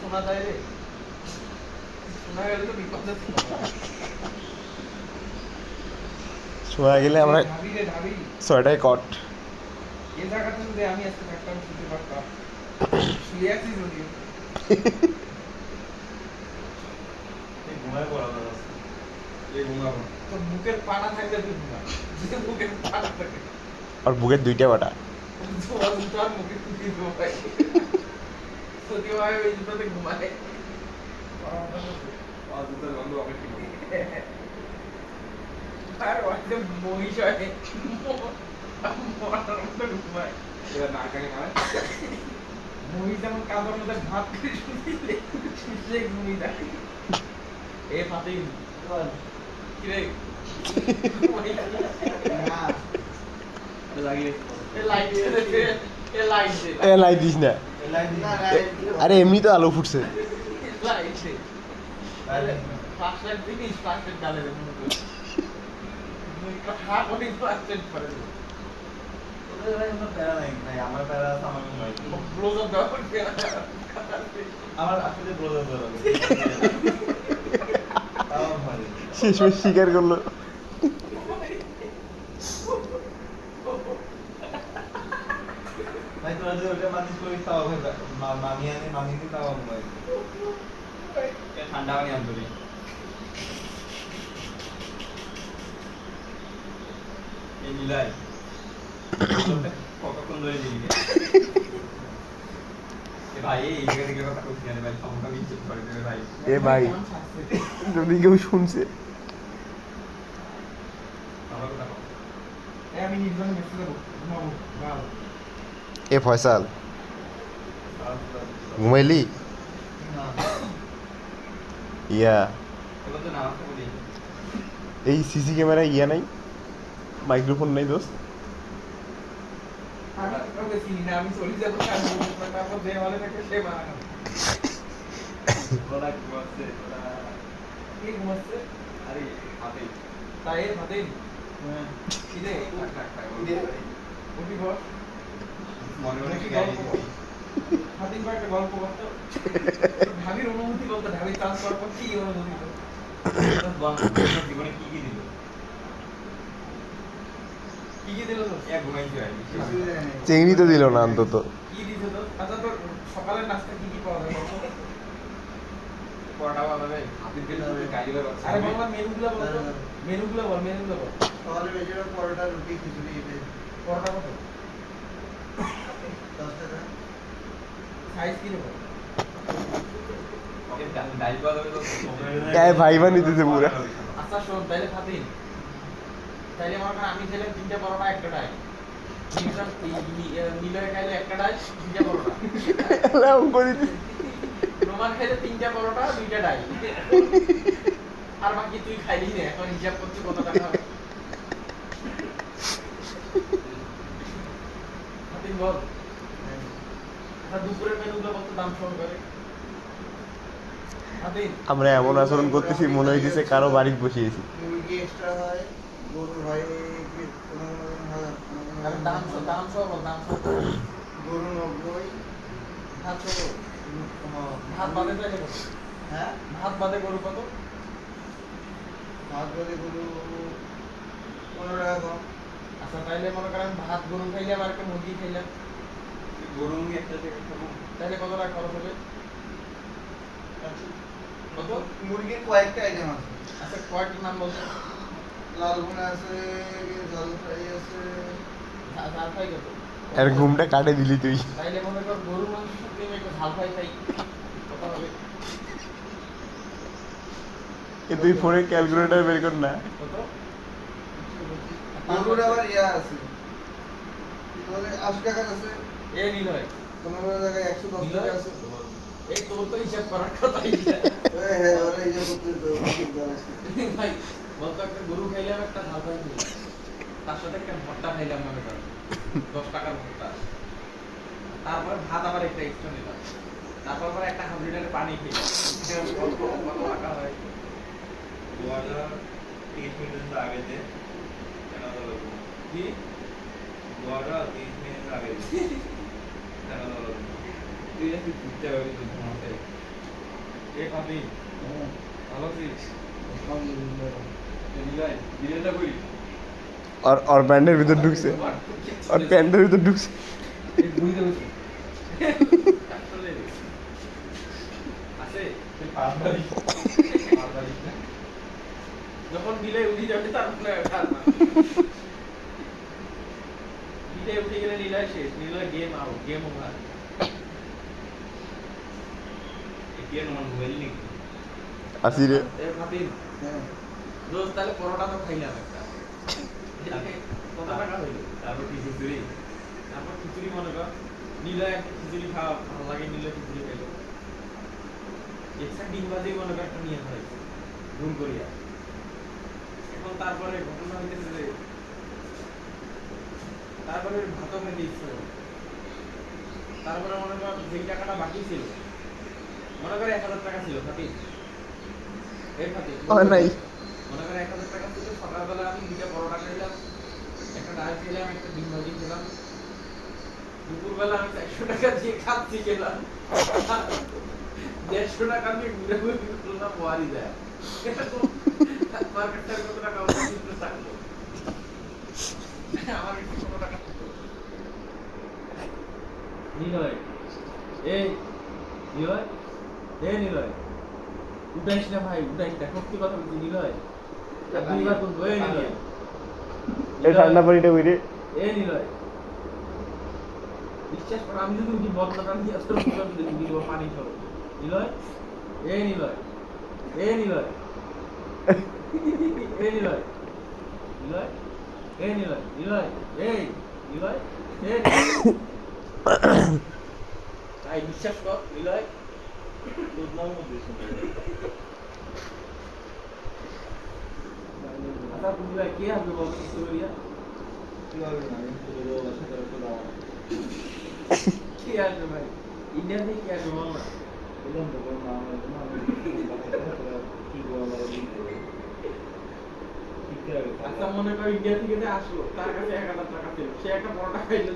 শোনা যায় রে, শোনা গেলে তো বিপদ আছে। শোনা গেলে আমরা ঢাবি রে ঢাবি, 6টায় কট। এই জায়গাতে যদি আমি আজকে থাকতাম শুতে পারতাম, শুয়ে আছি যদিও। ঘুমায় পড়া এই ঘুমাবো তো বুকের পাটা থাকলে তুই ঘুমা, যদি বুকের পাটা থাকে আর বুকের 2টা বাটা। তোমার জুতো আর মুখে কুটি ঘুমায়, সত্যি ভাই ওই জুতোতে ঘুমায়। জুতার গন্ধ অনেক ঠিক আর ওইটা মহিষ হয়, মরার মতো ঘুমায়। এবার না কানে খায় মহিষ যেমন কাঁধের মধ্যে ভাত করে শুনিলে শুনলে ঘুমিয়ে যায়। এ ফাতিম কিরে লাগিয়ে এ লাইট দে, এ লাইট দে, এ লাইট দিস না। আরে এমনি তো আলো ফুটছে। লাইট দে। ফ্ল্যাশ লাইট দিবি, ফ্ল্যাশ লাইট জ্বালে দে মনে করে। মুই কথা বলি ফ্ল্যাশ লাইট করে দে। ওদের ভাই কোনো প্যারা নাই ভাই, আমার প্যারা আছে আমার ঘুমাই ব্লোজার দাও করে আমার আসলে ব্রোজার ধরা তাও ভালো শেষমেশ স্বীকার করলো। ভাই তোরা যদি ওটা মানিস করিস তাও ভাই মামিয়ে তাও ঘুমাই ঠান্ডা পানি আনতো এই মিলাই কতক্ষণ ধরে দিলি ভাই এই জায়গা থেকে কথা করছি না ভাই, সমস্যা নিশ্চিত করে দেবে ভাই। এ ভাই যদি কেউ শুনছে। আমার কথা কও। আমি নির্জনে মেসেজ দেবো ঘুমাবো গাল। এ ফয়সাল ঘুমাইলি? না ইয়া এবার তো নামাজ পড়ি এই সিসি ক্যামেরা ইয়া নাই, মাইক্রোফোন নাই দোস্ত। আমি কাউকে চিনি না, আমি চলে যাবো তারপর যে ভালো থাকে সে বানানো। ওরা কি বলছে ওরা কে ঘুমাচ্ছে? আরে হাতে তাই ফাতিম হ্যাঁ কি রে টাক টাক টাক উঠি বস। মনে মনে কি গালি দিবি ফাতিম ভাই একটা গল্প করতো, ঢাবির অনুভূতি বলতো, ঢাবির চান্স করার পর কি অনুভূতি হতো? জীবনে কি কি দিল কি কি দিল তো? এক ঘুমাইছি ভাই চেংড়ি তো দিল না অন্তত। কি দিছে তো? আচ্ছা তোর সকালের নাস্তা কি কি পাওয়া যায় বলতো? পরোটা পাওয়া যাবে? হাতে দিল গাইলে আরে বাংলা মেনুগুলো বল তো, মেনুগুলো বল, মেনুগুলো বল। সকালে বেশিরভাগ পরোটা, রুটি, খিচুড়ি এটাই। পরোটা কত? 10 টাকা। সাইজ কি রকম? ওকে ডাল পাওয়া যাবে তো গায়ে ভাইবা নিতেছে পুরা। আচ্ছা শোন, তাইলে ফাতিম, তাইলে আমার কাছে আমি খেলাম 3টা পরোটা একটা ডাল, মিলয় খাইলে একটা ডাল 2টা পরোটা, অঙ্ক দিতে রোমান খাইলে 3টা পরোটা 2টা ডাল, আর বাকি তুই খাইলি না, এখন হিসাব করছি কত টাকা হবে। ফাতিম বল, আচ্ছা দুপুরের মেনুগুলো কত দাম সহ করে? ফাতিম আমরা এমন আচরণ করতেছি মনে হইতেছে কারো বাড়িতে বসিয়েছি। মুরগি এক্সট্রা হয়, গরু হয় কি 15,000, আর দাম সহ বল, দাম সহ গরু 90, ভাত সহ বল। ভাত বাদে তাইলে কত? হ্যাঁ ভাত বাদে গরু কত? ভাত বলে গরু 15 টাকা কম। আচ্ছা তাইলে মনে করেন ভাত গরু খাইলাম আর একটা মুরগি খাইলাম, গরু মুরগি একটা থেকে খাবো তাইলে কত টাকা খরচ হবে? কত? মুরগির কয়েকটা আইটেম আছে, আচ্ছা কয়টার নাম বলতো? লাল ভুনা আছে, ঝাল ফ্রাই আছে। ঝাল ফ্রাই কত? আর ঘুমটা কাটে দিলি তুই। তাইলে মনে কর গরু মাংস সাথে আমি একটা ঝাল ফ্রাই খাই, কত হবে? এ তুই ফোনে ক্যালকুলেটর বের কর না। কত? গরুর আবার ইয়া আছে, কি বলে 80 টাকার আছে, এ নিল হয় 15 টাকায় 110 টাকা আছে। এই তোর তো হিসাব করার কথাই হ্যাঁ ওরা এই যে করতে তো ভাই, বলতো একটা গরু খাইলাম একটা ঝাল ফ্রাই খাইলাম, তার সাথে একটা ভর্তা খাইলাম মনে কর 10 টাকার ভর্তা, তারপর ভাত আবার একটা এক্সট্রা নিলাম, তারপর আবার একটা হাফ লিটারের পানি খেলাম, কত টাকা হয়? গোয়াটা 30 মিনিট আগে দে কেন দলো কি? গোয়াটা 30 মিনিট আগে দে কেন দলো তুই একটু ঘুরতে হবে তো ঘুমাতে এ পাবি হ্যাঁ ভালো আছিস সব মিলে নিলাই বিরিয়ানিটা কই আর প্যান্টের ভিতর ঢুকছে আর প্যান্টের ভিতর ঢুকছে এই বুড়িতে বসে আসলে আছে পাঁচবারই যখন বিলে উঠে যাবে তারপরে আর না বিলে উঠে গেলে নিলয় শেষ Niloy game out game over ATN আমার মোবাইল নেই আসি রে এ ফাতিম হ্যাঁ দোস্ত তাহলে পরোটা তো খাইলাম একটা কত টাকা হইলো তারপর কি খিচুড়ি তারপর খিচুড়ি মনে কর নিলয় একটা খিচুড়ি খাওয়া ভালো লাগে নিলয় খিচুড়ি খাইলো এক্সট্রা ডিম বাজে মনে কর একটা নিয়ে খাইছে ভুল করিয়া এখন তারপরে ঘটনা হইতেছে যে তারপরে ভাতও খেতে ইচ্ছে হলো। তারপরে মনে কর যেই টাকাটা বাকি ছিল মনে করে 1000 টাকা ছিল ফাতিম এই ফাতিম নাই মনে করে 1000 টাকা ছিল সকালবেলা আমি দুইটা পরোটা খাইলাম একটা ডাল খেলাম একটা ডিম ভাজি খেলাম দুপুরবেলা আমি 400 টাকা দিয়ে খাচ্ছি খেলাম 150 টাকা আমি ঘুরে ঘুরে করলাম ওয়ারি দেয় মার্কেটটার কত টাকা উঠে থাকলো আমার কাছে কত টাকা থাকলো নিলয় এই নিলয় নিলয় উঠাইস না ভাই উঠাইস না সত্যি কথা বলছি নিলয় দুইবার বলবো এই নিলয় এই ঠান্ডা পানিটা কইরে নিলয় বিশ্বাস কর আমি যদি উঠি বদলাটা নিয়ে তোর মুখে দিব পানি খাবো নিলয় নিলয় নিলয় নিলয় নিলয় নিলয় নিলয় নিলয় তাই বিশ্বাস কর নিলয় দুধনার মধ্যে শুনে আচ্ছা তুমি ভাই কে আসবে বলতো কিছু করিয়া কিভাবে না আমি পুরো বাসা করে তো দাও কে আসবে ভাই ইন্ডিয়ান থেকে কে আসবে বল না বললাম তো বললাম আমার জন্য আমি কি বলবো ঠিক আছে আচ্ছা মনে কর ইন্ডিয়া থেকে যে আসলো তার কাছে 1000 টাকা ছিল সে একটা বড় টাকা খাইলো